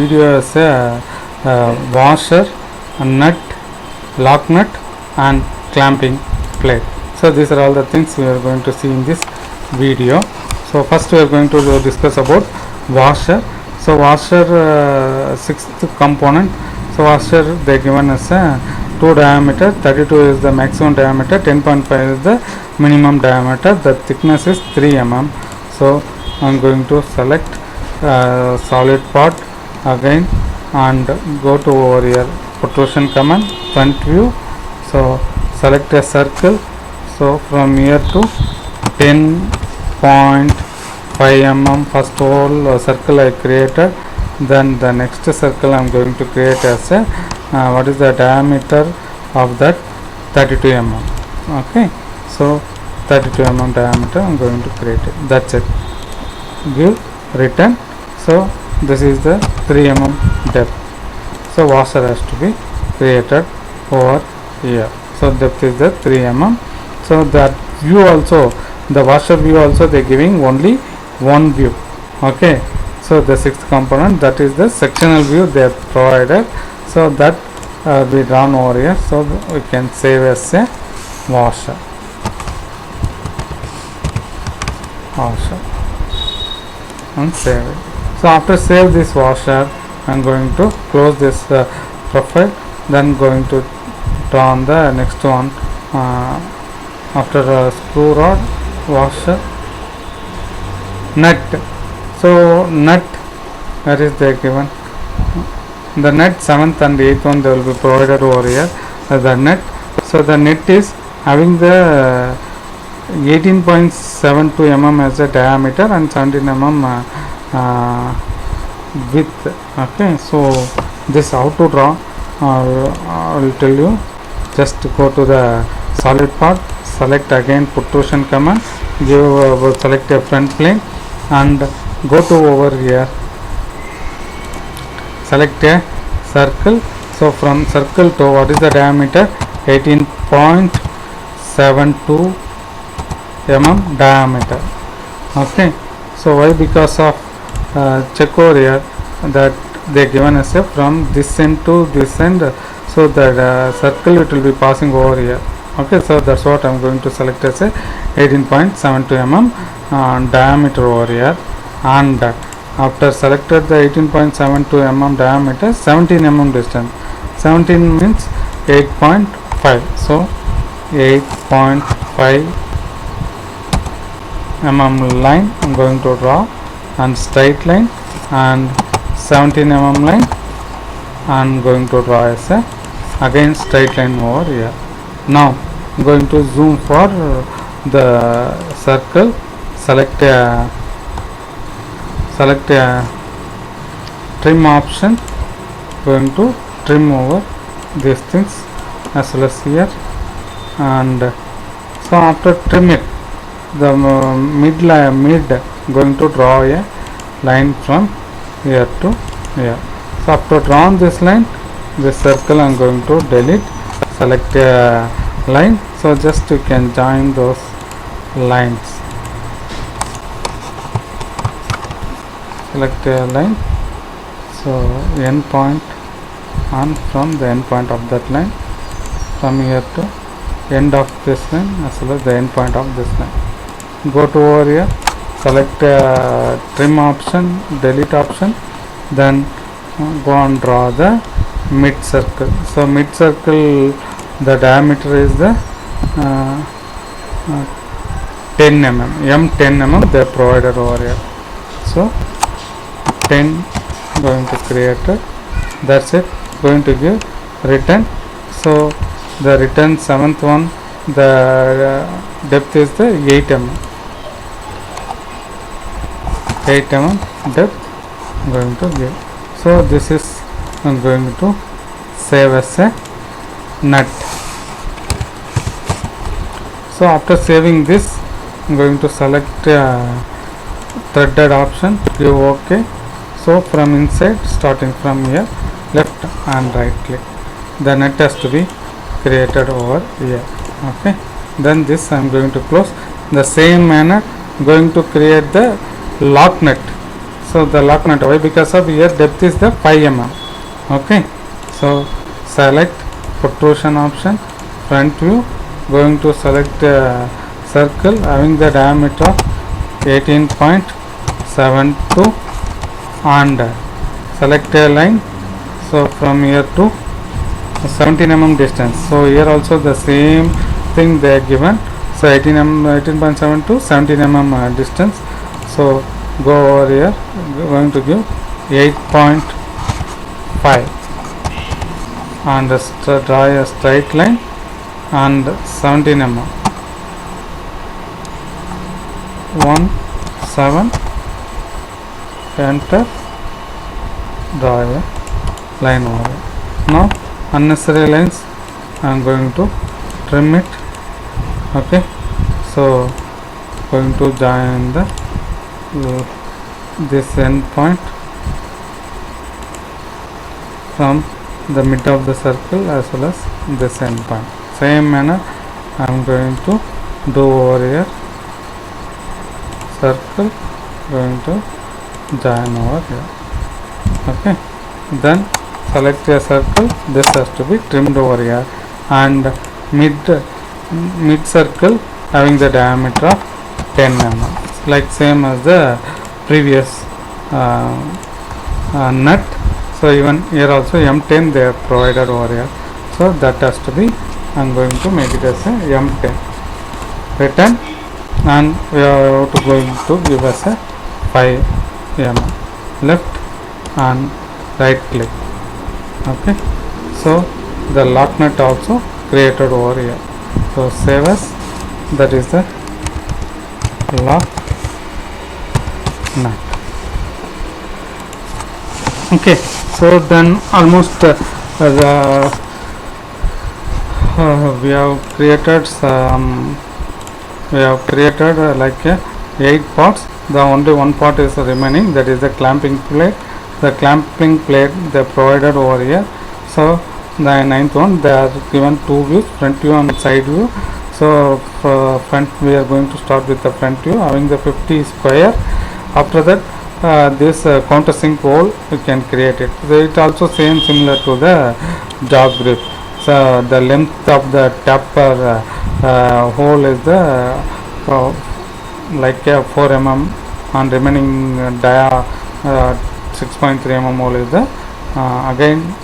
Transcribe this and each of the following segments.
video as a washer, a nut, lock nut and clamping plate. So these are all the things we are going to see in this video. So first we are going to discuss about washer. So washer, sixth component. So washer they given as a 2 diameter, 32 is the maximum diameter, 10.5 is the minimum diameter, the thickness is 3 mm. So I am going to select solid part again and go to over here protrusion command, front view. So select a circle. So from here to 10.5 mm first whole circle I created. Then the next circle I am going to create as a what is the diameter of that 32 mm. Okay, so 32 mm diameter I am going to create it. That's it. Give return. So this is the 3 mm depth. So washer has to be created over here. So depth is the 3 mm. So that view also, the washer view also they giving only one view. Okay, so the sixth component, that is the sectional view they have provided. So that be drawn over here. So we can save as a washer. And save it. So after save this washer, I am going to close this profile. Then going to draw on the next one. After screw rod, washer, nut. So nut, that is they given. The nut 7th and 8th one they will be provided over here. The nut. So the net is having the 18.72 mm as a diameter and 17 mm width. Okay, so this how to draw, I will tell you. Just go to the solid part, select again protrusion command, give select a front plane and go to over here, select a circle. So from circle to what is the diameter, 18.72 mm diameter. Okay, so why? Because of check over here that they given us a from this end to this end, so that circle it will be passing over here. Okay, so that's what I'm going to select as a 18.72 mm diameter over here. And after selected the 18.72 mm diameter, 17 mm distance, 17 means 8.5. So 8.5 mm line I'm going to draw, and straight line, and 17 mm line I'm going to draw as a again straight line over here. Now I'm going to zoom for the circle, select a trim option, going to trim over these things as well as here. And so after trim it, the mid going to draw a line from here to here. So after drawn this line, this circle I am going to delete, select a line. So just you can join those lines, select a line. So end point, and from the end point of that line, from here to end of this line as well as the end point of this line. Go to over here, select trim option, delete option, then go and draw the mid circle. So mid circle, the diameter is the 10 mm, 10 mm they provided over here. So 10 going to create it. That's it. Going to give return. So the return 7th one, the depth is the 8 mm. 8 mm depth going to give. So this is I'm going to save as a nut. So after saving this, I'm going to select threaded option, give OK. So from inside, starting from here, left and right click, the nut has to be created over here. Okay, then this I am going to close. The same manner going to create the lock nut. So the lock nut, why? Because of here depth is the 5 mm. Okay, so select protrusion option, front view, going to select circle having the diameter of 18.72 and select a line. So from here to 17 mm distance. So here also the same thing they are given. So 18.7 to 17 mm distance. So go over here, going to give 8.5 and draw a straight line and 17 mm. 1 7, enter, draw a line over. Now unnecessary lines I am going to trim it. Okay, so going to join the this end point from the mid of the circle as well as this end point. Same manner I am going to do over here. Circle, going to join over here. Okay, then select a circle. This has to be trimmed over here, and mid circle having the diameter of 10 mm, like same as the previous nut. So even here also M10 they have provided over here, so that has to be, I am going to make it as a M10. Return, and we are going to give us a 5 mm. Left and right click. Okay, so the lock nut also created over here. So save as, that is the lock nut. Okay, so then almost we have created some, like 8 parts. The only one part is remaining, that is the clamping plate. The clamping plate they provided over here. So the 9th one, they are given 2 views, front view and side view. So for front, we are going to start with the front view having the 50 square. After that this countersink hole you can create it. So it also similar to the jaw grip. So the length of the tapper hole is the like a 4 mm, and remaining dia 6.3 mm hole is the again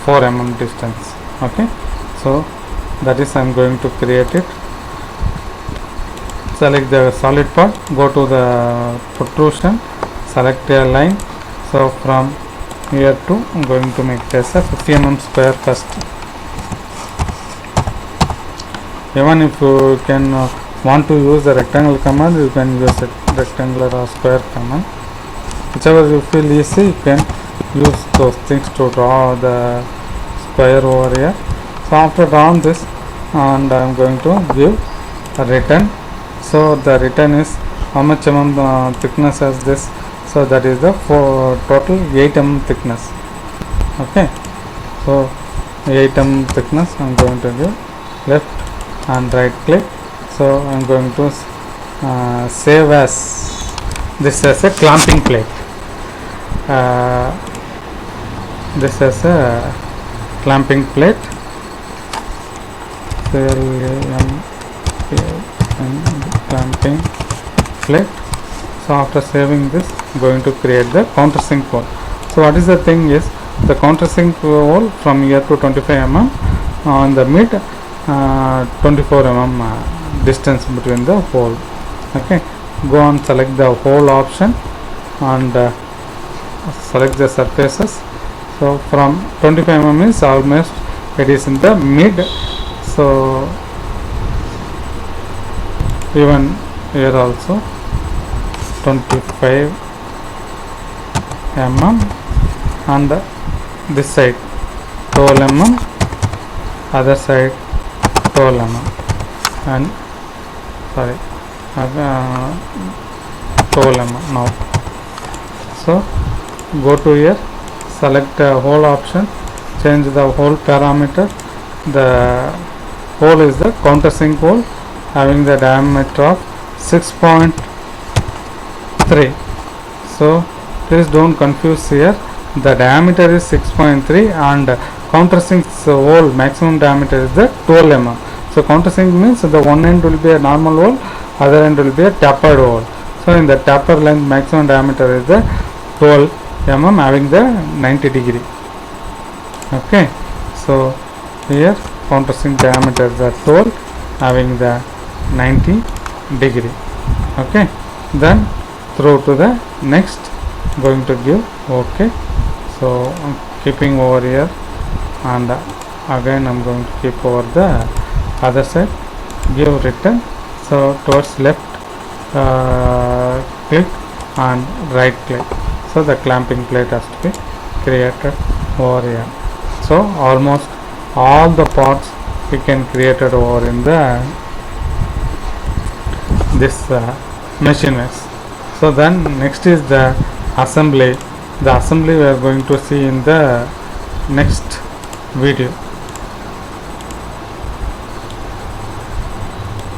4 mm distance. Okay, so that is I am going to create it. Select the solid part, go to the protrusion, select a line. So from here to I am going to make this a 50 mm square first. Even if you can want to use the rectangle command, you can use it rectangular or square command, whichever you feel easy. You can use those things to draw the square over here. So after drawing this, and I am going to give a return. So the return is how much mm thickness as this. So that is the total 8 mm thickness. Okay, so 8 mm thickness I am going to give. Left and right click. So I am going to save as this as a clamping plate. This as a clamping plate. Clamping plate. So after saving this, going to create the countersink hole. So what is the thing is, the countersink hole from here to 25 mm on the mid 24 mm distance between the hole. Okay, go and select the hole option and select the surfaces. So from 25 mm is almost, it is in the mid. So even here also 25 mm, and this side 12 mm, other side 12 mm, and sorry 12 mm now. So go to here, select the hole option, change the hole parameter. The hole is the countersink hole having the diameter of 6.3. So please don't confuse here. The diameter is 6.3 and countersink's hole maximum diameter is the 12 mm. So countersink means the one end will be a normal hole, other end will be a tapered hole. So in the taper length maximum diameter is the 12 mm having the 90 degree. Okay, so here countersink diameter is the 12 having the 90 degree. Okay, then through to the next, going to give okay. So I'm keeping over here, and again I'm going to keep over the other side, give return. So towards left click and right click, so the clamping plate has to be created over here. So almost all the parts we can create it over in the this machinist. So then next is the assembly. The assembly we are going to see in the next video.